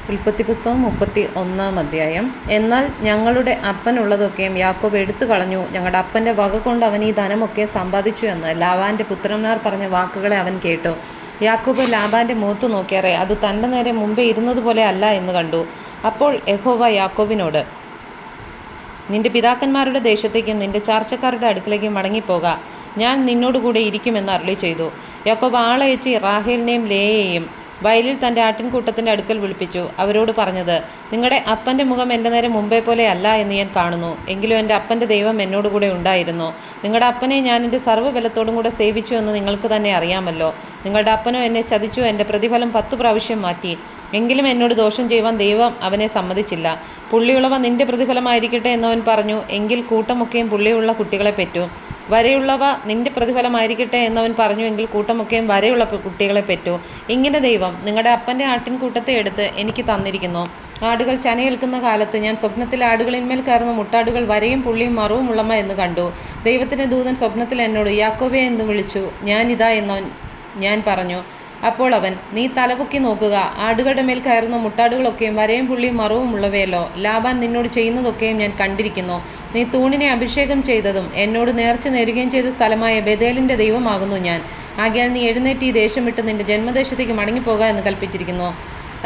ഉൽപ്പത്തി പുസ്തകം 31 അധ്യായം. എന്നാൽ ഞങ്ങളുടെ അപ്പനുള്ളതൊക്കെയും യാക്കോബ് എടുത്തു കളഞ്ഞു, ഞങ്ങളുടെ അപ്പൻ്റെ വക കൊണ്ട് അവൻ ഈ ധനമൊക്കെ സമ്പാദിച്ചു എന്ന് ലാബാൻ്റെ പുത്രന്മാർ പറഞ്ഞ വാക്കുകളെ അവൻ കേട്ടു. യാക്കോബ് ലാബാൻ്റെ മുഖത്ത് നോക്കിയാറെ അത് തൻ്റെ നേരെ മുമ്പേ ഇരുന്നതുപോലെ അല്ല എന്ന് കണ്ടു. അപ്പോൾ യഹോവ യാക്കോബിനോട്, നിന്റെ പിതാക്കന്മാരുടെ ദേശത്തേക്കും നിന്റെ ചാർച്ചക്കാരുടെ അടുക്കിലേക്കും മടങ്ങിപ്പോക, ഞാൻ നിന്നോടുകൂടെ ഇരിക്കുമെന്ന് അരുളി ചെയ്തു. യാക്കോബ് ആളയച്ച് റാഹേലിനെയും ലേയെയും വയലിൽ തൻ്റെ ആട്ടിൻകൂട്ടത്തിൻ്റെ അടുക്കൽ വിളിപ്പിച്ചു. അവരോട് പറഞ്ഞത്, നിങ്ങളുടെ അപ്പൻ്റെ മുഖം എൻ്റെ നേരെ മുമ്പേ പോലെ അല്ല എന്ന് ഞാൻ കാണുന്നു. എങ്കിലും എൻ്റെ അപ്പൻ്റെ ദൈവം എന്നോടുകൂടെ ഉണ്ടായിരുന്നു. നിങ്ങളുടെ അപ്പനെ ഞാൻ എൻ്റെ സർവ്വബലത്തോടും കൂടെ സേവിച്ചു എന്ന് നിങ്ങൾക്ക് തന്നെ അറിയാമല്ലോ. നിങ്ങളുടെ അപ്പനോ എന്നെ ചതിച്ചു, എൻ്റെ പ്രതിഫലം 10 പ്രാവശ്യം മാറ്റി. എങ്കിലും എന്നോട് ദോഷം ചെയ്യുവാൻ ദൈവം അവനെ സമ്മതിച്ചില്ല. പുള്ളിയുള്ളവ നിന്റെ പ്രതിഫലമായിരിക്കട്ടെ എന്നവൻ പറഞ്ഞു. എങ്കിൽ കൂട്ടമൊക്കെയും പുള്ളിയുള്ള കുട്ടികളെ പെറ്റു. വരെയുള്ളവ നിന്റെ പ്രതിഫലമായിരിക്കട്ടെ എന്നവൻ പറഞ്ഞു. എങ്കിൽ കൂട്ടമൊക്കെയും വരെയുള്ള കുട്ടികളെ പെറ്റു. ഇങ്ങനെ ദൈവം നിങ്ങളുടെ അപ്പൻ്റെ ആട്ടിൻകൂട്ടത്തെ എടുത്ത് എനിക്ക് തന്നിരിക്കുന്നു. ആടുകൾ ചനയേൽക്കുന്ന കാലത്ത് ഞാൻ സ്വപ്നത്തിൽ ആടുകളിന്മേൽ കയറുന്ന മുട്ടാടുകൾ വരയും പുള്ളിയും മറവും ഉള്ളമ എന്ന് കണ്ടു. ദൈവത്തിൻ്റെ ദൂതൻ സ്വപ്നത്തിൽ എന്നോട് യാക്കോബേ എന്ന് വിളിച്ചു. ഞാനിതാ എന്നവൻ ഞാൻ പറഞ്ഞു. അപ്പോൾ അവൻ, നീ തലപൊക്കി നോക്കുക, ആടുകളുടെ മേൽ കയറുന്ന മുട്ടാടുകളൊക്കെയും വരയും പുള്ളിയും മറവും ഉള്ളവയല്ലോ. ലാബാൻ നിന്നോട് ചെയ്യുന്നതൊക്കെയും ഞാൻ കണ്ടിരിക്കുന്നു. നീ തൂണിനെ അഭിഷേകം ചെയ്തതും എന്നോട് നേർച്ച നേരുകയും ചെയ്ത സ്ഥലമായ ബേഥേലിൻ്റെ ദൈവമാകുന്നു ഞാൻ. ആകയാൽ നീ എഴുന്നേറ്റ് ഈ ദേശം വിട്ട് നിന്റെ ജന്മദേശത്തേക്ക് മടങ്ങിപ്പോക എന്ന് കൽപ്പിച്ചിരിക്കുന്നു.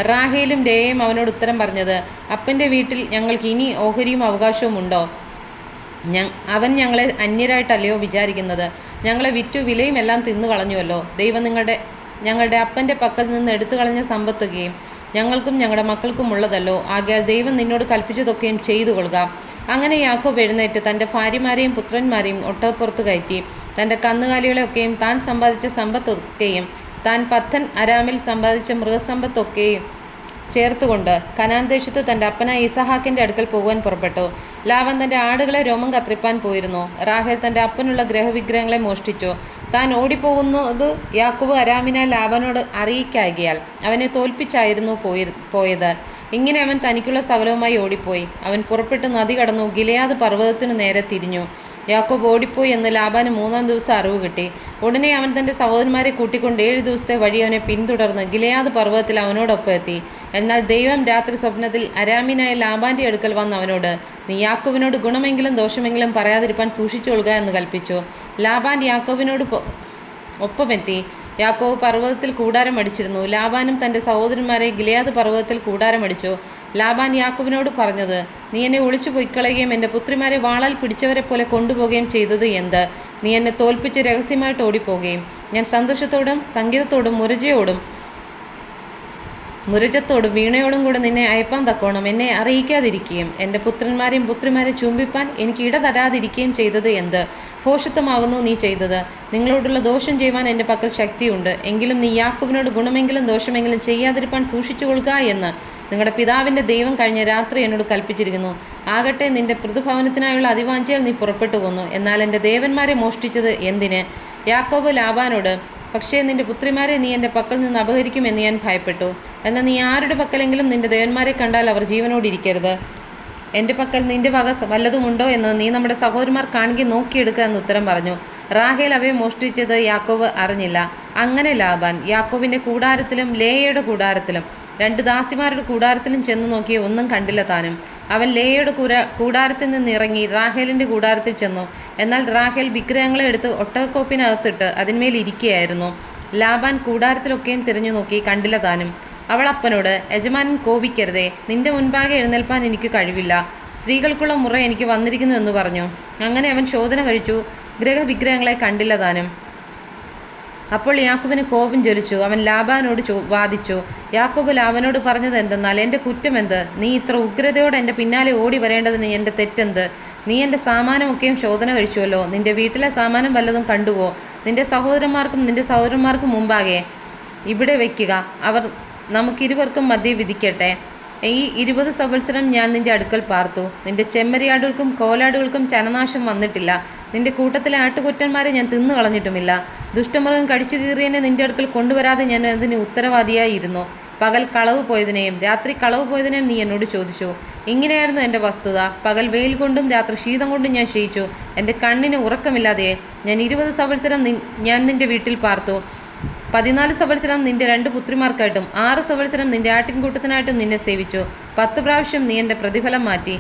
റാഹേലും ലേയും അവനോട് ഉത്തരം പറഞ്ഞത്, അപ്പൻ്റെ വീട്ടിൽ ഞങ്ങൾക്ക് ഇനി ഓഹരിയും അവകാശവും ഉണ്ടോ? അവൻ ഞങ്ങളെ അന്യരായിട്ടല്ലയോ വിചാരിക്കുന്നത്? ഞങ്ങളെ വിറ്റു വിലയും എല്ലാം തിന്നു കളഞ്ഞുവല്ലോ. ദൈവം ഞങ്ങളുടെ അപ്പൻ്റെ പക്കൽ നിന്ന് എടുത്തു കളഞ്ഞ സമ്പത്തൊക്കെയും ഞങ്ങൾക്കും ഞങ്ങളുടെ മക്കൾക്കും ഉള്ളതല്ലോ. ആകയാൽ ദൈവം നിന്നോട് കൽപ്പിച്ചതൊക്കെയും ചെയ്തു കൊള്ളുക. അങ്ങനെ യാക്കോബ് എഴുന്നേറ്റ് തൻ്റെ ഭാര്യമാരെയും പുത്രന്മാരെയും ഒട്ടകപ്പുറത്ത് കയറ്റി. തൻ്റെ കന്നുകാലികളെയൊക്കെയും താൻ സമ്പാദിച്ച സമ്പത്തൊക്കെയും താൻ പത്തൻ അരാമിൽ സമ്പാദിച്ച മൃഗസമ്പത്തൊക്കെയും ചേർത്തുകൊണ്ട് കനാൻ ദേശത്ത് തൻ്റെ അപ്പനായ ഇസഹാക്കിൻ്റെ അടുക്കൽ പോകുവാൻ പുറപ്പെട്ടു. ലാബാൻ തൻ്റെ ആടുകളെ രോമം കത്രിപ്പാൻ പോയിരുന്നു. റാഹേൽ തൻ്റെ അപ്പനുള്ള ഗ്രഹവിഗ്രഹങ്ങളെ മോഷ്ടിച്ചു. താൻ ഓടിപ്പോകുന്നത് യാക്കോബ് അരാമിനെ ലാബാനോട് അറിയിക്കാകിയാൽ അവനെ തോൽപ്പിച്ചായിരുന്നു പോയത്. ഇങ്ങനെ അവൻ തനിക്കുള്ള സകലവുമായി ഓടിപ്പോയി. അവൻ പുറപ്പെട്ട് നദി കടന്നു ഗിലെയാദ് പർവ്വതത്തിനു നേരെ തിരിഞ്ഞു. യാക്കോബ് ഓടിപ്പോയി എന്ന് ലാബാന് 3-ാം ദിവസം അറിവ് കിട്ടി. ഉടനെ അവൻ തൻ്റെ സഹോദരന്മാരെ കൂട്ടിക്കൊണ്ട് 7 ദിവസത്തെ വഴി അവനെ പിന്തുടർന്ന് ഗിലെയാദ് പർവ്വതത്തിൽ അവനോടൊപ്പം എത്തി. എന്നാൽ ദൈവം രാത്രി സ്വപ്നത്തിൽ അരാമിനായ ലാബാൻ്റെ അടുക്കൽ വന്ന് അവനോട്, നീ യാക്കോബിനോട് ഗുണമെങ്കിലും ദോഷമെങ്കിലും പറയാതിരിപ്പാൻ സൂക്ഷിച്ചുകൊള്ളുക എന്ന് കൽപ്പിച്ചു. ലാബാൻ യാക്കോബിനോട് ഒപ്പമെത്തി. യാക്കോബ് പർവ്വതത്തിൽ കൂടാരം അടിച്ചിരുന്നു. ലാബാനും തൻ്റെ സഹോദരന്മാരെ ഗിലെയാദ് പർവ്വതത്തിൽ കൂടാരം അടിച്ചു. ലാബാൻ യാക്കോബിനോട് പറഞ്ഞത്, നീ എന്നെ ഒളിച്ചു പൊയ്ക്കളയുകയും എൻ്റെ പുത്രിമാരെ വാളാൽ പിടിച്ചവരെ പോലെ കൊണ്ടുപോവുകയും ചെയ്തത് എന്ത്? നീ എന്നെ തോൽപ്പിച്ച് രഹസ്യമായിട്ട് ഓടിപ്പോവുകയും ഞാൻ സന്തോഷത്തോടും സംഗീതത്തോടും മുരജത്തോടും വീണയോടും കൂടെ നിന്നെ അയപ്പാൻ തക്കോണം എന്നെ അറിയിക്കാതിരിക്കുകയും എൻ്റെ പുത്രന്മാരെയും പുത്രിമാരെ ചുംബിപ്പാൻ എനിക്ക് ഇട തരാതിരിക്കുകയും ചെയ്തത് എന്ത്? ഭോഷത്വമാകുന്നു നീ ചെയ്തത്. നിങ്ങളോടുള്ള ദോഷം ചെയ്യുവാൻ എൻ്റെ പക്കൽ ശക്തിയുണ്ട്. എങ്കിലും നീ യാക്കോബിനോട് ഗുണമെങ്കിലും ദോഷമെങ്കിലും ചെയ്യാതിരിപ്പാൻ സൂക്ഷിച്ചു കൊള്ളുക എന്ന് നിങ്ങളുടെ പിതാവിൻ്റെ ദൈവം കഴിഞ്ഞ രാത്രി എന്നോട് കൽപ്പിച്ചിരിക്കുന്നു. ആകട്ടെ, നിന്റെ പ്രതിഭവനത്തിനായുള്ള അതിവാഞ്ചയാൽ നീ പുറപ്പെട്ടു പോന്നു. എന്നാൽ എൻ്റെ ദേവന്മാരെ മോഷ്ടിച്ചത് എന്തിന്? യാക്കോബ് ലാബാനോട്, പക്ഷേ നിന്റെ പുത്രിമാരെ നീ എൻ്റെ പക്കൽ നിന്ന് അപഹരിക്കുമെന്ന് ഞാൻ ഭയപ്പെട്ടു. എന്നാൽ നീ ആരുടെ പക്കലെങ്കിലും നിന്റെ ദേവന്മാരെ കണ്ടാൽ അവർ ജീവനോടിരിക്കരുത്. എൻ്റെ പക്കൽ നിന്റെ വക വല്ലതുമുണ്ടോ എന്ന് നീ നമ്മുടെ സഹോദരന്മാർ കാണുകയും നോക്കിയെടുക്കുക എന്ന് ഉത്തരം പറഞ്ഞു. റാഹേൽ അവയെ മോഷ്ടിച്ചത് യാക്കോബ് അറിഞ്ഞില്ല. അങ്ങനെ ലാബാൻ യാക്കോബിൻ്റെ കൂടാരത്തിലും ലേയയുടെ കൂടാരത്തിലും 2 ദാസിമാരുടെ കൂടാരത്തിലും ചെന്ന് നോക്കി ഒന്നും കണ്ടില്ല താനും. അവൻ ലേയയുടെ കൂടാരത്തിൽ നിന്ന് ഇറങ്ങി റാഹേലിൻ്റെ കൂടാരത്തിൽ ചെന്നു. എന്നാൽ റാഹേൽ വിഗ്രഹങ്ങളെ എടുത്ത് ഒട്ടകക്കോപ്പിനകത്തിട്ട് അതിന്മേൽ ഇരിക്കുകയായിരുന്നു. ലാബാൻ കൂടാരത്തിലൊക്കെയും തിരഞ്ഞു നോക്കി, കണ്ടില്ല താനും. അവൾ അപ്പനോട്, യജമാനൻ കോപിക്കരുതേ, നിന്റെ മുൻപാകെ എഴുന്നേൽപ്പാൻ എനിക്ക് കഴിവില്ല. സ്ത്രീകൾക്കുള്ള മുറ എനിക്ക് വന്നിരിക്കുന്നു എന്ന് പറഞ്ഞു. അങ്ങനെ അവൻ ശോധന കഴിച്ചു, ഗ്രഹവിഗ്രഹങ്ങളെ കണ്ടില്ല താനും. അപ്പോൾ യാക്കോബിന് കോപം ജ്വലിച്ചു. അവൻ ലാബാനോട് വാദിച്ചു. യാക്കോബ് ലാബാനോട് പറഞ്ഞത് എന്തെന്നാൽ, എൻ്റെ കുറ്റമെന്ത്? നീ ഇത്ര ഉഗ്രതയോടെ എൻ്റെ പിന്നാലെ ഓടി വരേണ്ടതിന് എൻ്റെ തെറ്റെന്ത്? നീ എൻ്റെ സാമാനമൊക്കെയും ശോധന കഴിച്ചുവല്ലോ. നിൻ്റെ വീട്ടിലെ സാമാനം വല്ലതും കണ്ടുവോ? നിൻ്റെ സഹോദരന്മാർക്കും മുമ്പാകെ ഇവിടെ വയ്ക്കുക. അവർ നമുക്കിരുവർക്കും മധ്യേ വിധിക്കട്ടെ. ഈ 20 സംവത്സരം ഞാൻ നിൻ്റെ അടുക്കൽ പാർത്തു. നിൻ്റെ ചെമ്മരിയാടുകൾക്കും കോലാടുകൾക്കും ചനനാശം വന്നിട്ടില്ല. നിൻ്റെ കൂട്ടത്തിലെ ആട്ടുകൊറ്റന്മാരെ ഞാൻ തിന്നു കളഞ്ഞിട്ടുമില്ല. ദുഷ്ടമൃഗം കടിച്ചു കീറിയതിനെ നിൻ്റെ അടുക്കൽ കൊണ്ടുവരാതെ ഞാൻ അതിന് ഉത്തരവാദിയായിരുന്നു. പകൽ കളവ് പോയതിനെയും രാത്രി കളവ് പോയതിനെയും നീ എന്നോട് ചോദിച്ചു. ഇങ്ങനെയായിരുന്നു എൻ്റെ വസ്തുത. പകൽ വെയിൽ കൊണ്ടും രാത്രി ശീതം കൊണ്ടും ഞാൻ ക്ഷയിച്ചു. എൻ്റെ കണ്ണിന് ഉറക്കമില്ലാതെ ഞാൻ 20 സംവത്സരം ഞാൻ നിൻ്റെ വീട്ടിൽ പാർത്തു. 14 സംവത്സരം നിന്റെ 2 പുത്രിമാർക്കായിട്ടും 6 സംവത്സരം നിന്റെ ആട്ടിൻകൂട്ടത്തിനായിട്ടും നിന്നെ സേവിച്ചു. 10 പ്രാവശ്യം നീ എൻ്റെ പ്രതിഫലം മാറ്റി.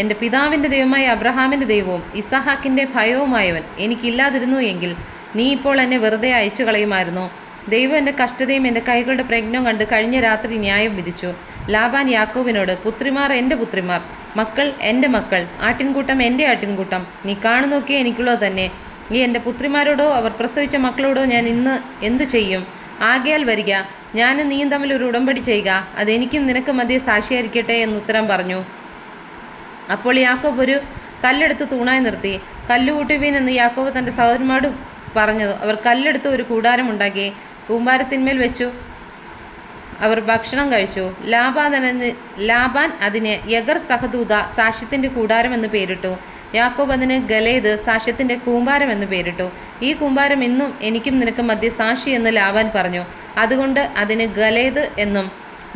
എൻ്റെ പിതാവിൻ്റെ ദൈവമായ അബ്രഹാമിൻ്റെ ദൈവവും ഇസഹാക്കിൻ്റെ ഭയവുമായവൻ എനിക്കില്ലാതിരുന്നു എങ്കിൽ നീ ഇപ്പോൾ എന്നെ വെറുതെ അയച്ചു കളയുമായിരുന്നു. ദൈവം എൻ്റെ കഷ്ടതയും എൻ്റെ കൈകളുടെ പ്രയത്നവും കണ്ട് കഴിഞ്ഞ രാത്രി ന്യായം വിധിച്ചു. ലാബാൻ യാക്കോബിനോട്, പുത്രിമാർ എൻ്റെ പുത്രിമാർ, മക്കൾ എൻ്റെ മക്കൾ, ആട്ടിൻകൂട്ടം എൻ്റെ ആട്ടിൻകൂട്ടം, നീ കാണുന്നൊക്കെ എനിക്കുള്ളത് തന്നെ. ഈ എൻ്റെ പുത്രിമാരോടോ അവർ പ്രസവിച്ച മക്കളോടോ ഞാൻ ഇന്ന് എന്തു ചെയ്യും? ആകയാൽ വരിക, ഞാനും നീയും തമ്മിൽ ഒരു ഉടമ്പടി ചെയ്യുക, അതെനിക്കും നിനക്ക് മധ്യേ സാക്ഷിയായിരിക്കട്ടെ എന്നുത്തരം പറഞ്ഞു. അപ്പോൾ യാക്കോബ് ഒരു കല്ലെടുത്ത് തൂണായി നിർത്തി. കല്ലുകൂട്ടുവീൻ എന്ന് യാക്കോബ് തൻ്റെ സഹോദരന്മാരോട് പറഞ്ഞത്. അവർ കല്ലെടുത്ത് ഒരു കൂടാരമുണ്ടാക്കി കൂമ്പാരത്തിന്മേൽ വെച്ചു. അവർ ഭക്ഷണം കഴിച്ചു. ലാബാൻ അതിന് യഗർ സഹദൂത, സാക്ഷ്യത്തിൻ്റെ കൂടാരം എന്ന് പേരിട്ടു. യാക്കോബ് അതിന് ഗലേദ്, സാക്ഷ്യത്തിൻ്റെ കൂമ്പാരം എന്ന് പേരിട്ടു. ഈ കൂമ്പാരം ഇന്നും എനിക്കും നിനക്ക് മധ്യ സാക്ഷി എന്ന് ലാബാൻ പറഞ്ഞു. അതുകൊണ്ട് അതിന് ഗലേദ് എന്നും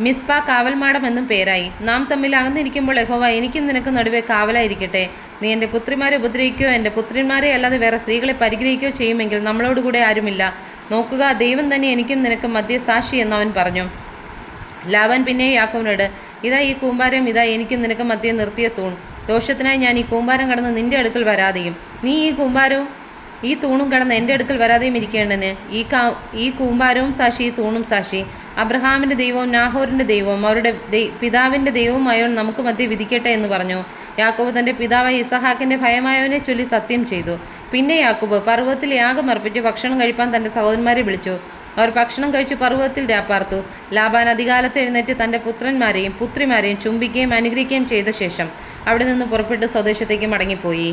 മിസ്പ കാവൽമാടം എന്നും പേരായി. നാം തമ്മിൽ അകന്നിരിക്കുമ്പോൾ യഹോവ എനിക്കും നിനക്ക് നടുവേ കാവലായിരിക്കട്ടെ. നീ എൻ്റെ പുത്രിമാരെ ഉപദ്രവിക്കുകയോ എൻ്റെ പുത്രിമാരെ അല്ലാതെ വേറെ സ്ത്രീകളെ പരിഗ്രഹിക്കുകയോ ചെയ്യുമെങ്കിൽ നമ്മളോടുകൂടെ ആരുമില്ല. നോക്കുക, ദൈവം തന്നെ എനിക്കും നിനക്ക് മധ്യ സാക്ഷി എന്നവൻ പറഞ്ഞു. ലാബാൻ പിന്നെ യാക്കോബിനോട്, ഇതാ ഈ കൂമ്പാരം, ഇതാ എനിക്കും നിനക്ക് മധ്യേ നിർത്തിയ തൂൺ. ദോഷത്തിനായി ഞാൻ ഈ കൂമ്പാരം കടന്ന് നിന്റെ അടുക്കൽ വരാതെയും നീ ഈ കൂമ്പാരവും ഈ തൂണും കടന്ന് എൻ്റെ അടുക്കൽ വരാതെയും ഇരിക്കേണ്ടതിന് ഈ കൂമ്പാരവും സാക്ഷി, ഈ തൂണും സാക്ഷി. അബ്രഹാമിൻ്റെ ദൈവവും നാഹോറിൻ്റെ ദൈവവും അവരുടെ പിതാവിൻ്റെ ദൈവവുമായവൻ നമുക്ക് മധ്യേ വിധിക്കട്ടെ എന്ന് പറഞ്ഞു. യാക്കോബ് തൻ്റെ പിതാവായ ഇസഹാക്കിൻ്റെ ഭയമായവനെ ചൊല്ലി സത്യം ചെയ്തു. പിന്നെ യാക്കോബ് പർവ്വതത്തിൽ യാഗം അർപ്പിച്ച് ഭക്ഷണം കഴിപ്പാൻ തൻ്റെ സഹോദരന്മാരെ വിളിച്ചു. അവർ ഭക്ഷണം കഴിച്ചു പർവ്വതത്തിൽ രാപ്പാർത്തു. ലാബാൻ അധികാലത്ത് എഴുന്നേറ്റ് തൻ്റെ പുത്രന്മാരെയും പുത്രിമാരെയും ചുംബിക്കുകയും അനുഗ്രഹിക്കുകയും ചെയ്ത ശേഷം അവിടെ നിന്ന് പുറപ്പെട്ട് സ്വദേശത്തേക്ക് മടങ്ങിപ്പോയി.